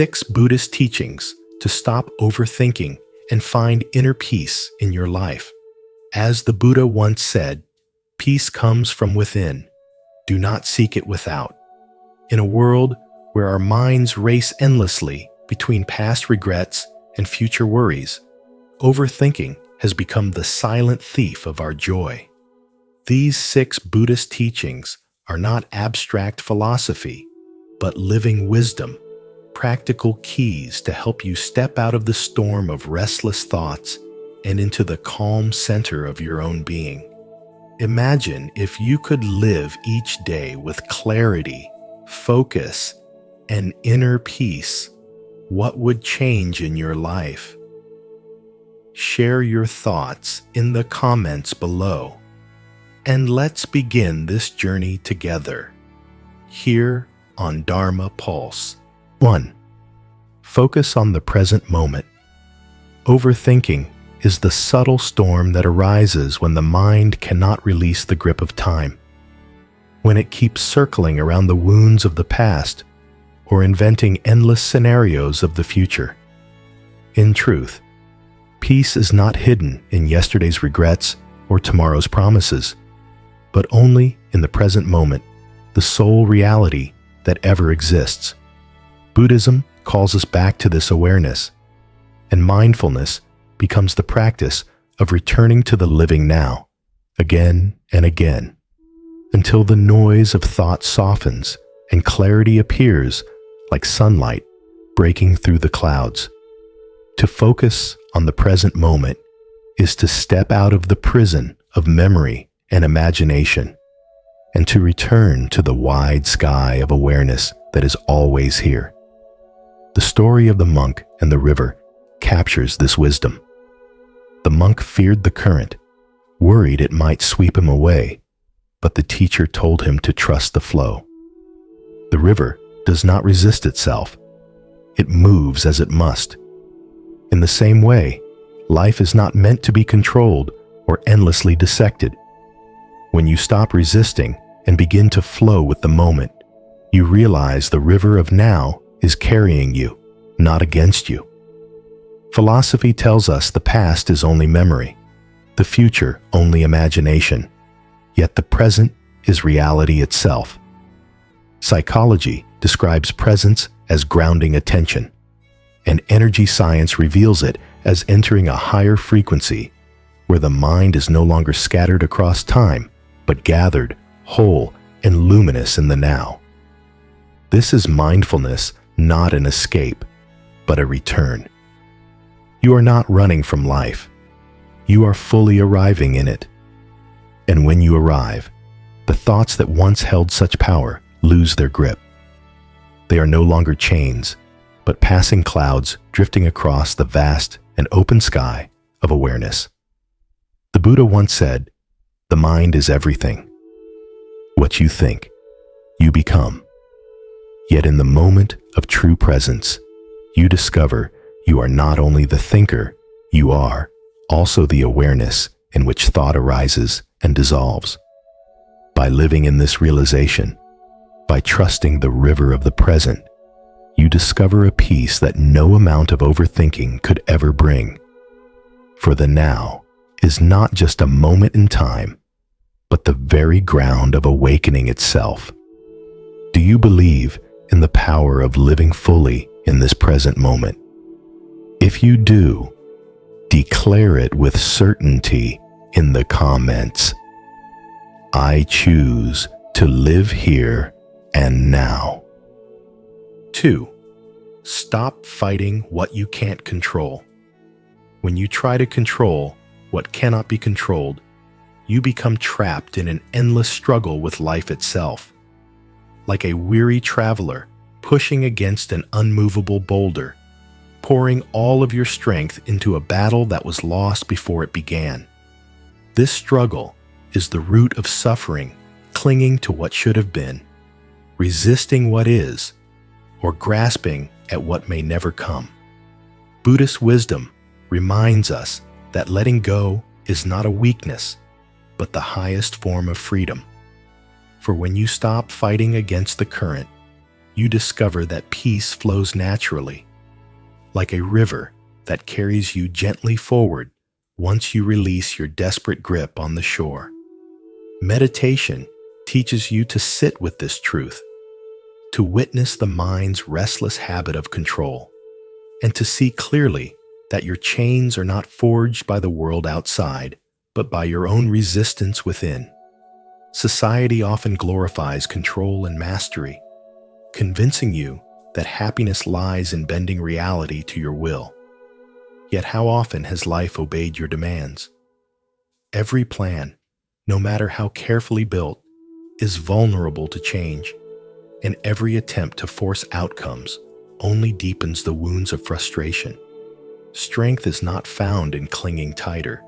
6 Buddhist teachings to stop overthinking and find inner peace in your life. As the Buddha once said, peace comes from within. Do not seek it without. In a world where our minds race endlessly between past regrets and future worries, overthinking has become the silent thief of our joy. These 6 Buddhist teachings are not abstract philosophy, but living wisdom, practical keys to help you step out of the storm of restless thoughts and into the calm center of your own being. Imagine if you could live each day with clarity, focus, and inner peace. What would change in your life? Share your thoughts in the comments below. And let's begin this journey together, here on Dharma Pulse. 1. Focus on the present moment. Overthinking is the subtle storm that arises when the mind cannot release the grip of time, when it keeps circling around the wounds of the past or inventing endless scenarios of the future. In truth, peace is not hidden in yesterday's regrets or tomorrow's promises, but only in the present moment, the sole reality that ever exists. Buddhism calls us back to this awareness, and mindfulness becomes the practice of returning to the living now, again and again, until the noise of thought softens and clarity appears like sunlight breaking through the clouds. To focus on the present moment is to step out of the prison of memory and imagination, and to return to the wide sky of awareness that is always here. The story of the monk and the river captures this wisdom. The monk feared the current, worried it might sweep him away, but the teacher told him to trust the flow. The river does not resist itself. It moves as it must. In the same way, life is not meant to be controlled or endlessly dissected. When you stop resisting and begin to flow with the moment, you realize the river of now is carrying you, not against you. Philosophy tells us the past is only memory, the future only imagination, yet the present is reality itself. Psychology describes presence as grounding attention, and energy science reveals it as entering a higher frequency where the mind is no longer scattered across time, but gathered, whole, and luminous in the now. This is mindfulness, not an escape, but a return. You are not running from life. You are fully arriving in it. And when you arrive, the thoughts that once held such power lose their grip. They are no longer chains, but passing clouds drifting across the vast and open sky of awareness. The Buddha once said, "The mind is everything. What you think, you become." Yet in the moment of true presence, you discover you are not only the thinker, you are also the awareness in which thought arises and dissolves. By living in this realization, by trusting the river of the present, you discover a peace that no amount of overthinking could ever bring. For the now is not just a moment in time, but the very ground of awakening itself. Do you believe in the power of living fully in this present moment? If you do, declare it with certainty in the comments. I choose to live here and now. 2. Stop fighting what you can't control. When you try to control what cannot be controlled, you become trapped in an endless struggle with life itself. Like a weary traveler pushing against an unmovable boulder, pouring all of your strength into a battle that was lost before it began. This struggle is the root of suffering, clinging to what should have been, resisting what is, or grasping at what may never come. Buddhist wisdom reminds us that letting go is not a weakness, but the highest form of freedom. For when you stop fighting against the current, you discover that peace flows naturally, like a river that carries you gently forward once you release your desperate grip on the shore. Meditation teaches you to sit with this truth, to witness the mind's restless habit of control, and to see clearly that your chains are not forged by the world outside, but by your own resistance within. Society often glorifies control and mastery, convincing you that happiness lies in bending reality to your will. Yet how often has life obeyed your demands? Every plan, no matter how carefully built, is vulnerable to change, and every attempt to force outcomes only deepens the wounds of frustration. Strength is not found in clinging tighter,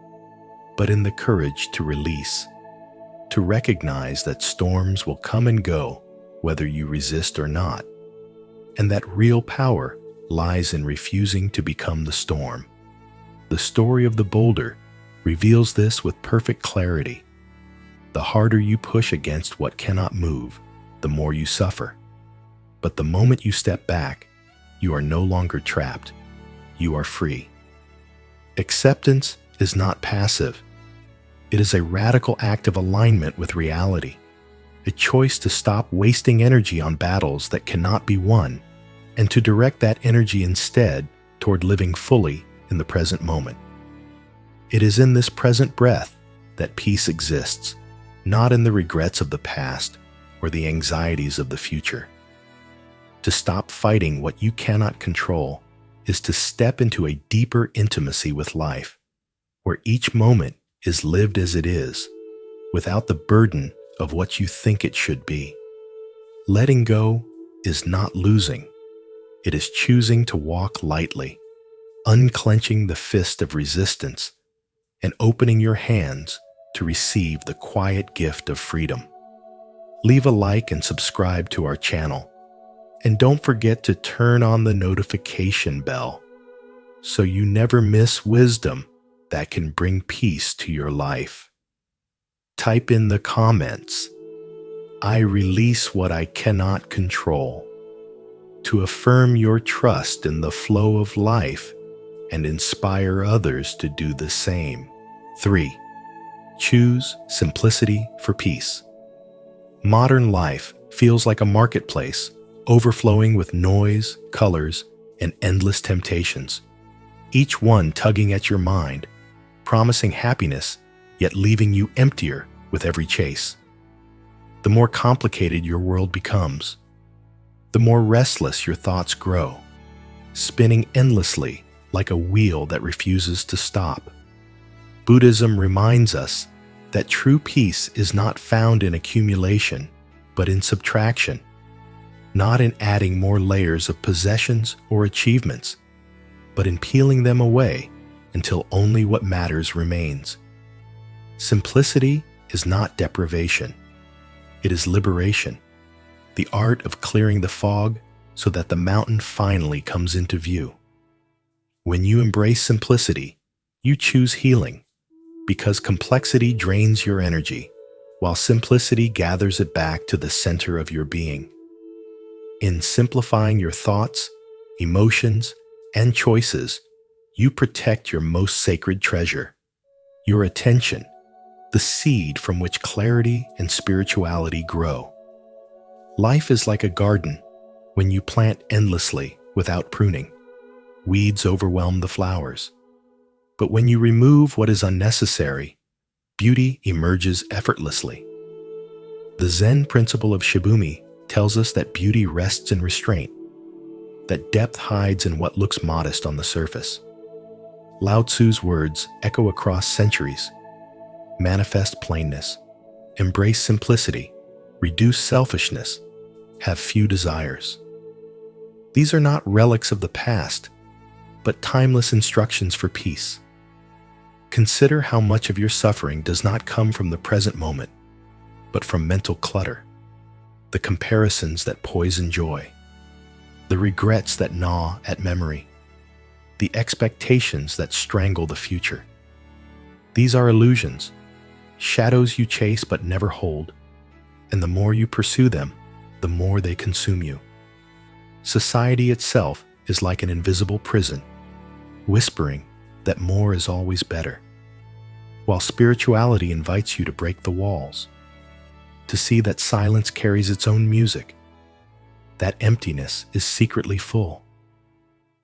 but in the courage to release, to recognize that storms will come and go whether you resist or not, and that real power lies in refusing to become the storm. The story of the boulder reveals this with perfect clarity. The harder you push against what cannot move, the more you suffer. But the moment you step back, you are no longer trapped. You are free. Acceptance is not passive. It is a radical act of alignment with reality, a choice to stop wasting energy on battles that cannot be won, and to direct that energy instead toward living fully in the present moment. It is in this present breath that peace exists, not in the regrets of the past or the anxieties of the future. To stop fighting what you cannot control is to step into a deeper intimacy with life, where each moment is lived as it is, without the burden of what you think it should be. Letting go is not losing. It is choosing to walk lightly, unclenching the fist of resistance, and opening your hands to receive the quiet gift of freedom. Leave a like and subscribe to our channel. And don't forget to turn on the notification bell so you never miss wisdom that can bring peace to your life. Type in the comments, "I release what I cannot control," to affirm your trust in the flow of life and inspire others to do the same. 3. Choose simplicity for peace. Modern life feels like a marketplace, overflowing with noise, colors, and endless temptations, each one tugging at your mind, promising happiness, yet leaving you emptier with every chase. The more complicated your world becomes, the more restless your thoughts grow, spinning endlessly like a wheel that refuses to stop. Buddhism reminds us that true peace is not found in accumulation, but in subtraction, not in adding more layers of possessions or achievements, but in peeling them away until only what matters remains. Simplicity is not deprivation. It is liberation, the art of clearing the fog so that the mountain finally comes into view. When you embrace simplicity, you choose healing, because complexity drains your energy, while simplicity gathers it back to the center of your being. In simplifying your thoughts, emotions, and choices, you protect your most sacred treasure, your attention, the seed from which clarity and spirituality grow. Life is like a garden. When you plant endlessly without pruning, weeds overwhelm the flowers. But when you remove what is unnecessary, beauty emerges effortlessly. The Zen principle of Shibumi tells us that beauty rests in restraint, that depth hides in what looks modest on the surface. Lao Tzu's words echo across centuries. Manifest plainness, embrace simplicity, reduce selfishness, have few desires. These are not relics of the past, but timeless instructions for peace. Consider how much of your suffering does not come from the present moment, but from mental clutter, the comparisons that poison joy, the regrets that gnaw at memory, the expectations that strangle the future. These are illusions, shadows you chase but never hold, and the more you pursue them, the more they consume you. Society itself is like an invisible prison, whispering that more is always better, while spirituality invites you to break the walls, to see that silence carries its own music, that emptiness is secretly full,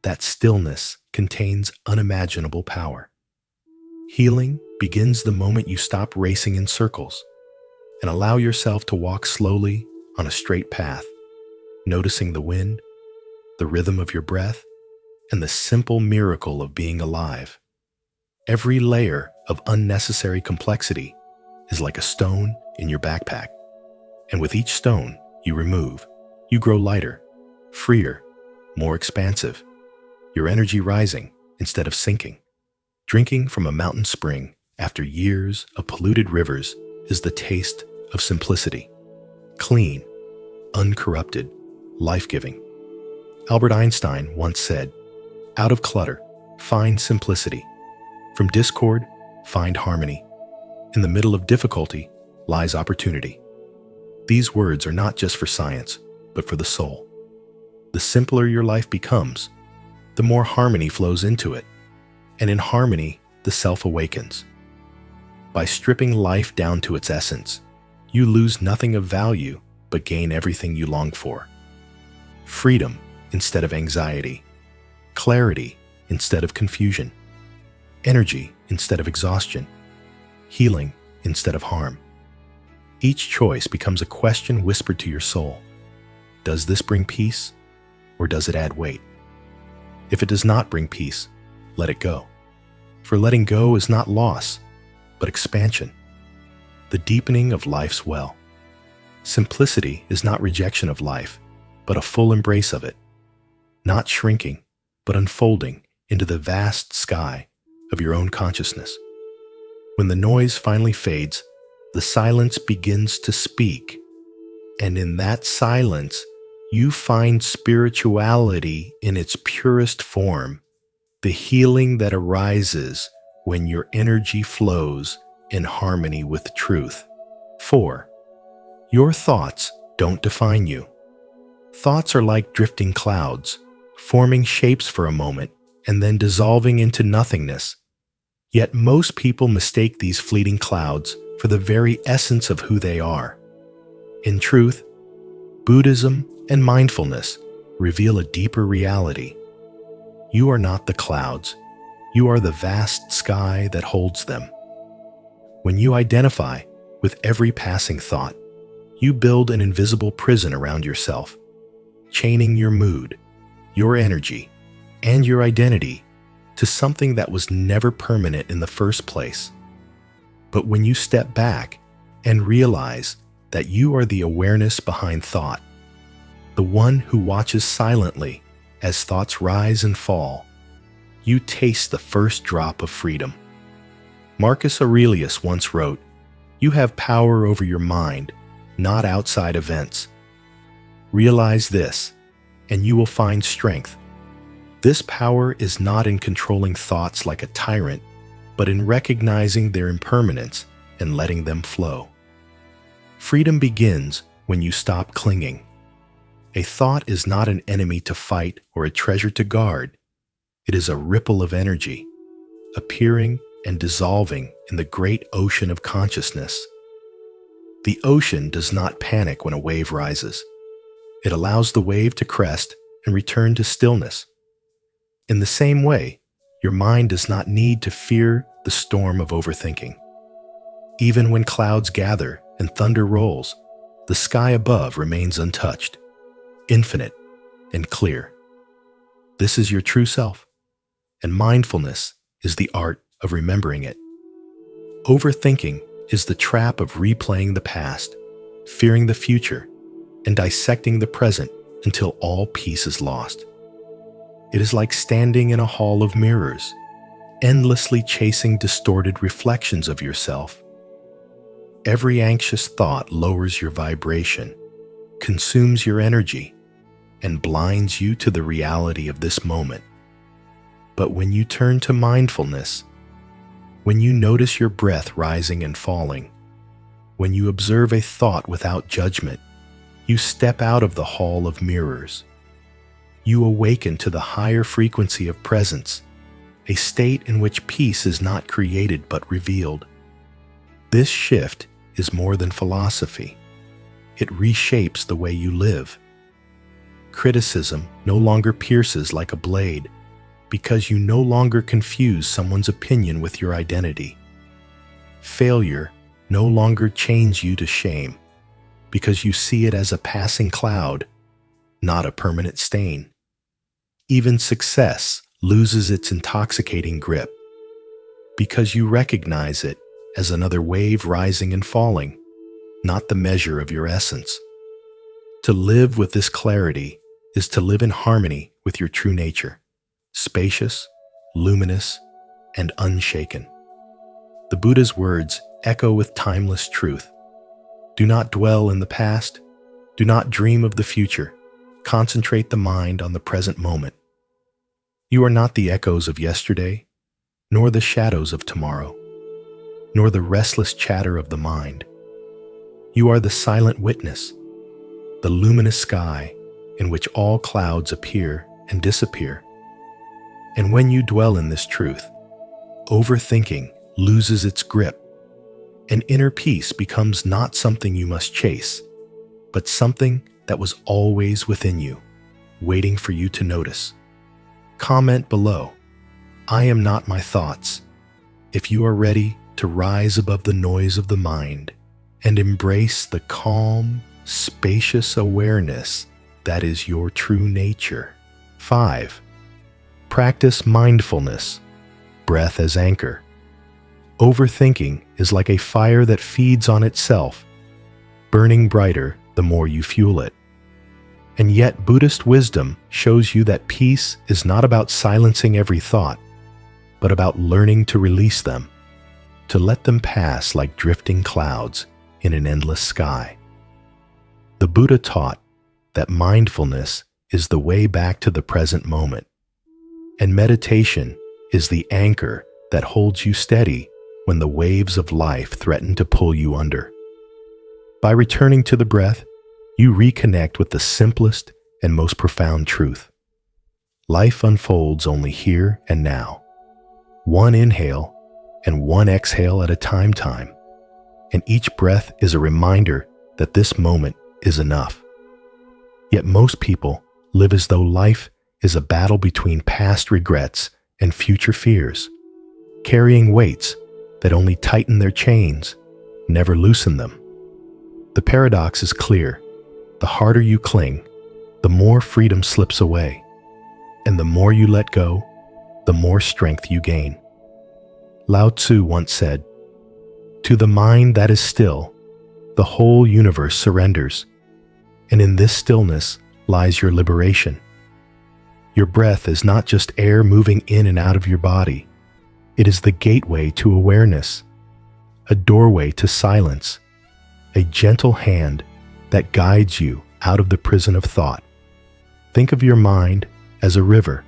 that stillness contains unimaginable power. Healing begins the moment you stop racing in circles and allow yourself to walk slowly on a straight path, noticing the wind, the rhythm of your breath, and the simple miracle of being alive. Every layer of unnecessary complexity is like a stone in your backpack, and with each stone you remove, you grow lighter, freer, more expansive, your energy rising instead of sinking. Drinking from a mountain spring after years of polluted rivers is the taste of simplicity. Clean, uncorrupted, life-giving. Albert Einstein once said, "Out of clutter, find simplicity. From discord, find harmony. In the middle of difficulty lies opportunity." These words are not just for science, but for the soul. The simpler your life becomes, the more harmony flows into it, and in harmony, the self awakens. By stripping life down to its essence, you lose nothing of value, but gain everything you long for. Freedom instead of anxiety, clarity instead of confusion, energy instead of exhaustion, healing instead of harm. Each choice becomes a question whispered to your soul. Does this bring peace, or does it add weight? If it does not bring peace, let it go. For letting go is not loss, but expansion, the deepening of life's well. Simplicity is not rejection of life, but a full embrace of it, not shrinking, but unfolding into the vast sky of your own consciousness. When the noise finally fades, the silence begins to speak, and in that silence, you find spirituality in its purest form, the healing that arises when your energy flows in harmony with truth. 4. Your thoughts don't define you. Thoughts are like drifting clouds, forming shapes for a moment and then dissolving into nothingness. Yet most people mistake these fleeting clouds for the very essence of who they are. In truth, Buddhism and mindfulness reveal a deeper reality. You are not the clouds. You are the vast sky that holds them. When you identify with every passing thought, you build an invisible prison around yourself, chaining your mood, your energy, and your identity to something that was never permanent in the first place. But when you step back and realize that you are the awareness behind thought, the one who watches silently as thoughts rise and fall, you taste the first drop of freedom. Marcus Aurelius once wrote, "You have power over your mind, not outside events. Realize this, and you will find strength. This power is not in controlling thoughts like a tyrant, but in recognizing their impermanence and letting them flow." Freedom begins when you stop clinging. A thought is not an enemy to fight or a treasure to guard. It is a ripple of energy, appearing and dissolving in the great ocean of consciousness. The ocean does not panic when a wave rises. It allows the wave to crest and return to stillness. In the same way, your mind does not need to fear the storm of overthinking. Even when clouds gather and thunder rolls, the sky above remains untouched, infinite, and clear. This is your true self, and mindfulness is the art of remembering it. Overthinking is the trap of replaying the past, fearing the future, and dissecting the present until all peace is lost. It is like standing in a hall of mirrors, endlessly chasing distorted reflections of yourself. Every anxious thought lowers your vibration, consumes your energy, and blinds you to the reality of this moment. But when you turn to mindfulness, when you notice your breath rising and falling, when you observe a thought without judgment, you step out of the hall of mirrors. you awaken to the higher frequency of presence, a state in which peace is not created but revealed. This shift is more than philosophy. It reshapes the way you live. Criticism no longer pierces like a blade because you no longer confuse someone's opinion with your identity. Failure no longer chains you to shame because you see it as a passing cloud, not a permanent stain. Even success loses its intoxicating grip because you recognize it as another wave rising and falling, not the measure of your essence. To live with this clarity is to live in harmony with your true nature, spacious, luminous, and unshaken. The Buddha's words echo with timeless truth. Do not dwell in the past. Do not dream of the future. Concentrate the mind on the present moment. You are not the echoes of yesterday, nor the shadows of tomorrow, nor the restless chatter of the mind. You are the silent witness, the luminous sky in which all clouds appear and disappear. And when you dwell in this truth, overthinking loses its grip, and inner peace becomes not something you must chase, but something that was always within you, waiting for you to notice. Comment below, "I am not my thoughts," if you are ready to rise above the noise of the mind and embrace the calm, spacious awareness that is your true nature. 5. Practice mindfulness, breath as anchor. Overthinking is like a fire that feeds on itself, burning brighter the more you fuel it. And yet Buddhist wisdom shows you that peace is not about silencing every thought, but about learning to release them, to let them pass like drifting clouds in an endless sky. The Buddha taught that mindfulness is the way back to the present moment, and meditation is the anchor that holds you steady when the waves of life threaten to pull you under. By returning to the breath, you reconnect with the simplest and most profound truth. Life unfolds only here and now, one inhale and one exhale at a time, and each breath is a reminder that this moment is enough. Yet most people live as though life is a battle between past regrets and future fears, carrying weights that only tighten their chains, never loosen them. The paradox is clear. The harder you cling, the more freedom slips away, and the more you let go, the more strength you gain. Lao Tzu once said, "To the mind that is still, the whole universe surrenders, and in this stillness lies your liberation." Your breath is not just air moving in and out of your body. It is the gateway to awareness, a doorway to silence, a gentle hand that guides you out of the prison of thought. Think of your mind as a river,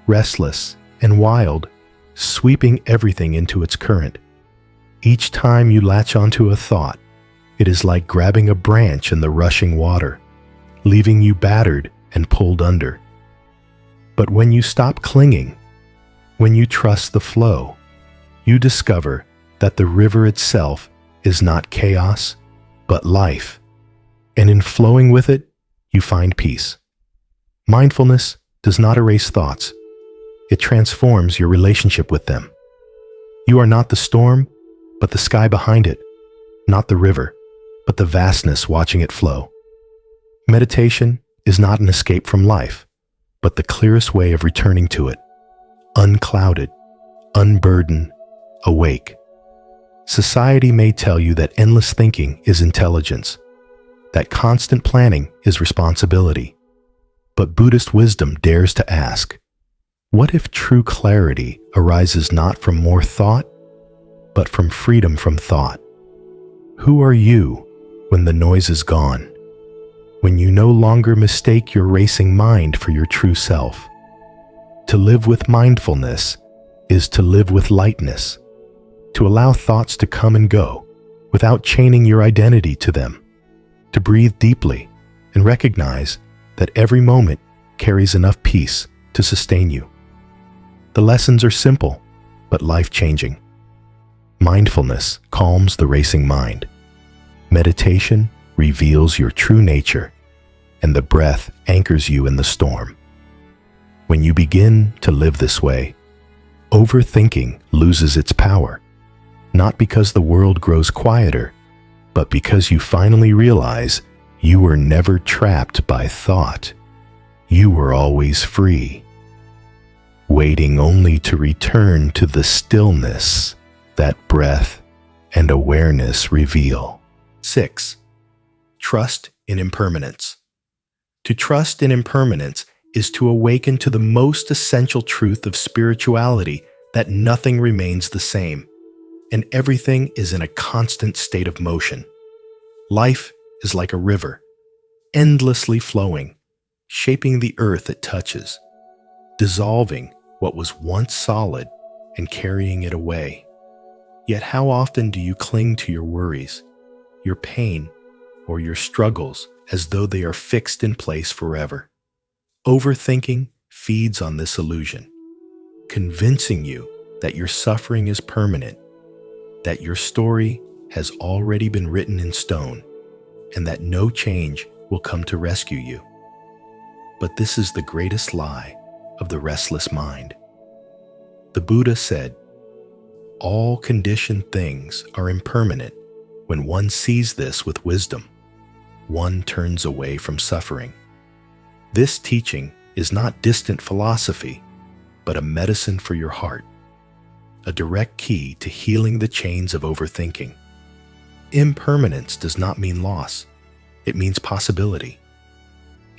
restless and wild, sweeping everything into its current. Each time you latch onto a thought, it is like grabbing a branch in the rushing water, leaving you battered and pulled under. But when you stop clinging, when you trust the flow, you discover that the river itself is not chaos, but life. And in flowing with it, you find peace. Mindfulness does not erase thoughts. It transforms your relationship with them. You are not the storm, but the sky behind it, not the river, but the vastness watching it flow. Meditation is not an escape from life, but the clearest way of returning to it, unclouded, unburdened, awake. Society may tell you that endless thinking is intelligence, that constant planning is responsibility. But Buddhist wisdom dares to ask, what if true clarity arises not from more thought, but from freedom from thought? Who are you when the noise is gone? When you no longer mistake your racing mind for your true self? To live with mindfulness is to live with lightness, to allow thoughts to come and go without chaining your identity to them, to breathe deeply and recognize that every moment carries enough peace to sustain you. The lessons are simple, but life-changing. Mindfulness calms the racing mind. Meditation reveals your true nature, and the breath anchors you in the storm. When you begin to live this way, overthinking loses its power, not because the world grows quieter, but because you finally realize you were never trapped by thought. You were always free, waiting only to return to the stillness that breath and awareness reveal. 6. Trust in impermanence. To trust in impermanence is to awaken to the most essential truth of spirituality, that nothing remains the same, and everything is in a constant state of motion. Life is like a river, endlessly flowing, shaping the earth it touches, dissolving what was once solid and carrying it away. Yet how often do you cling to your worries, your pain, or your struggles as though they are fixed in place forever? Overthinking feeds on this illusion, convincing you that your suffering is permanent, that your story has already been written in stone, and that no change will come to rescue you. But this is the greatest lie of the restless mind. The Buddha said, "All conditioned things are impermanent. When one sees this with wisdom, one turns away from suffering." This teaching is not distant philosophy, but a medicine for your heart, a direct key to healing the chains of overthinking. Impermanence does not mean loss. It means possibility.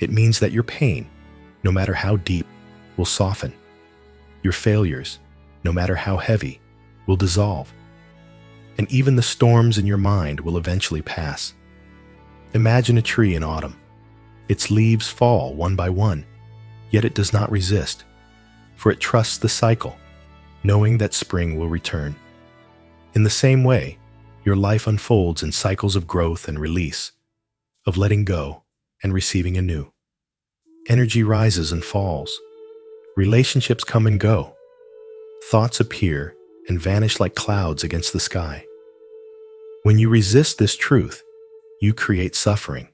It means that your pain, no matter how deep, will soften. Your failures, no matter how heavy, will dissolve. And even the storms in your mind will eventually pass. Imagine a tree in autumn. Its leaves fall one by one, yet it does not resist, for it trusts the cycle, knowing that spring will return. In the same way, your life unfolds in cycles of growth and release, of letting go and receiving anew. Energy rises and falls. Relationships come and go. Thoughts appear and vanish like clouds against the sky. When you resist this truth, you create suffering.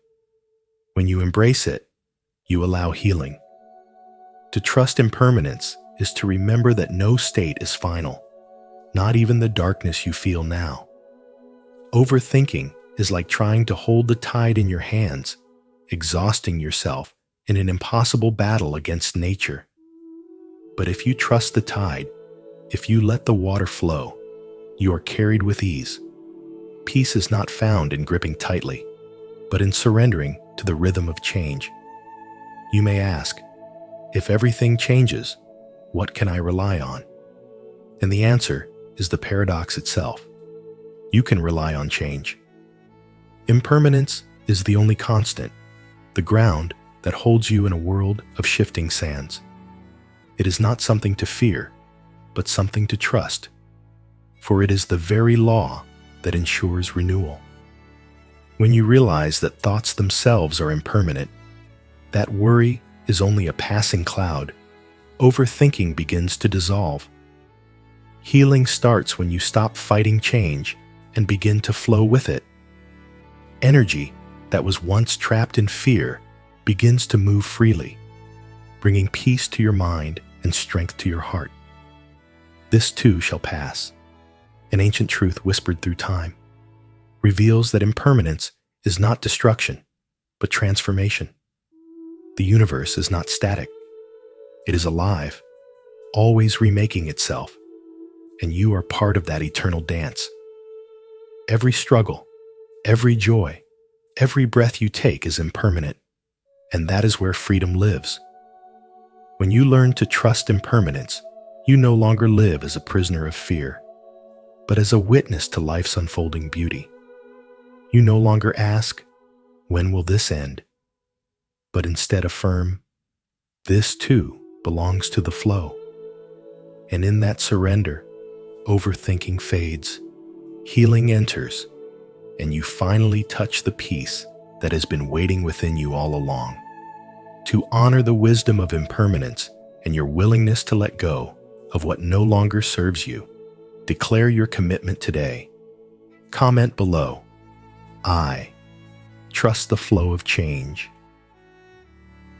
When you embrace it, you allow healing. To trust impermanence is to remember that no state is final, not even the darkness you feel now. Overthinking is like trying to hold the tide in your hands, exhausting yourself in an impossible battle against nature. But if you trust the tide, if you let the water flow, you are carried with ease. Peace is not found in gripping tightly, but in surrendering to the rhythm of change. You may ask, if everything changes, what can I rely on? And the answer is the paradox itself. You can rely on change. Impermanence is the only constant, the ground that holds you in a world of shifting sands. It is not something to fear, but something to trust, for it is the very law that ensures renewal. When you realize that thoughts themselves are impermanent, that worry is only a passing cloud, overthinking begins to dissolve. Healing starts when you stop fighting change and begin to flow with it. Energy that was once trapped in fear begins to move freely, bringing peace to your mind and strength to your heart. This too shall pass. An ancient truth whispered through time reveals that impermanence is not destruction, but transformation. The universe is not static. It is alive, always remaking itself, and you are part of that eternal dance. Every struggle, every joy, every breath you take is impermanent, and that is where freedom lives. When you learn to trust impermanence, you no longer live as a prisoner of fear, but as a witness to life's unfolding beauty. You no longer ask, "When will this end?" but instead affirm, "This too belongs to the flow." And in that surrender, overthinking fades, healing enters, and you finally touch the peace that has been waiting within you all along. to honor the wisdom of impermanence and your willingness to let go of what no longer serves you. Declare your commitment today. Comment below, I trust the flow of change,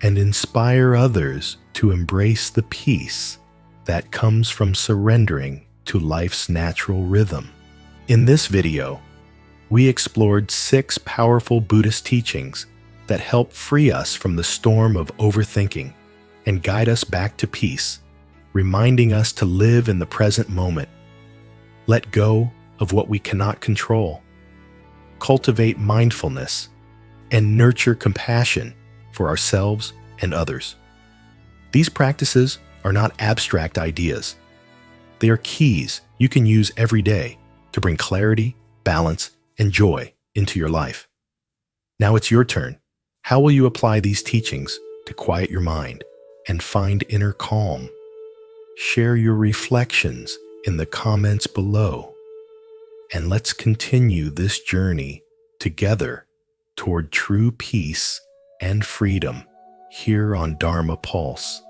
and inspire others to embrace the peace that comes from surrendering to life's natural rhythm. In this video, we explored 6 powerful Buddhist teachings that help free us from the storm of overthinking and guide us back to peace, reminding us to live in the present moment, let go of what we cannot control, cultivate mindfulness, and nurture compassion for ourselves and others. These practices are not abstract ideas. They are keys you can use every day to bring clarity, balance, and joy into your life. Now it's your turn. How will you apply these teachings to quiet your mind and find inner calm? Share your reflections in the comments below, and let's continue this journey together toward true peace and freedom here on Dharma Pulse.